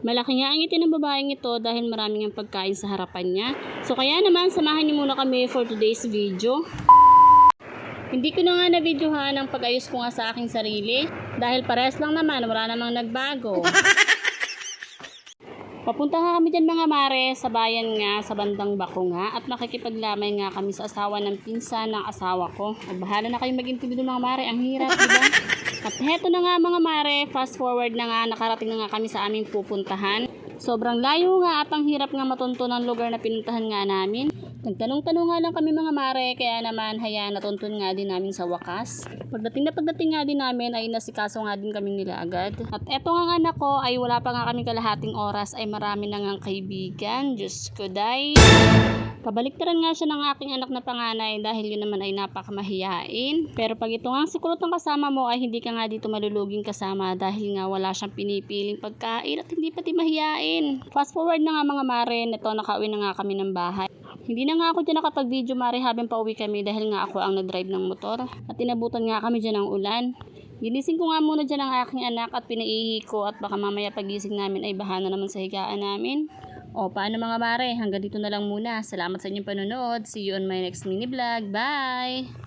Malaki nga ang ngiti ng babaeng ito dahil maraming ang pagkain sa harapan niya. So kaya naman, samahan niyo muna kami for today's video. Hindi ko na nga na-videohan ang pag-ayos ko nga sa aking sarili dahil pares lang naman, wala namang nagbago. Papunta nga kami dyan mga mare sa bayan nga sa bandang Bako nga at makikipaglamay nga kami sa asawa ng pinsan ng asawa ko. O bahala na kayong mag-intindi mga mare, ang hirap diba? At heto na nga mga mare, fast forward na nga, nakarating na nga kami sa aming pupuntahan. Sobrang layo nga at ang hirap nga matunto ng lugar na pinuntahan nga namin. Nagtanong-tanong nga lang kami mga mare, kaya naman natuntun nga din namin sa wakas. Pagdating nga din namin ay nasikaso nga din kami nila agad. At eto nga anak ko ay wala pa nga kami kalahating oras ay marami na nga kaibigan. Diyos ko day. Kabaliktaran nga siya ng aking anak na panganay dahil yun naman ay napakamahiyain. Pero pag ito nga si kulot ang kasama mo ay hindi ka nga dito maluluging kasama dahil nga wala siyang pinipiling pagkain at hindi pati mahiyain. Fast forward na nga mga mare, neto nakauwi na nga kami ng bahay. Hindi na nga ako dyan nakapag-video mare habang pauwi kami dahil nga ako ang nag-drive ng motor at inabutan nga kami dyan ng ulan. Ginising ko nga muna dyan ang aking anak at pinaihi ko at baka mamaya pagising namin ay bahana naman sa higaan namin. O paano mga mare, hanggang dito na lang muna. Salamat sa inyong panonood. See you on my next mini vlog. Bye!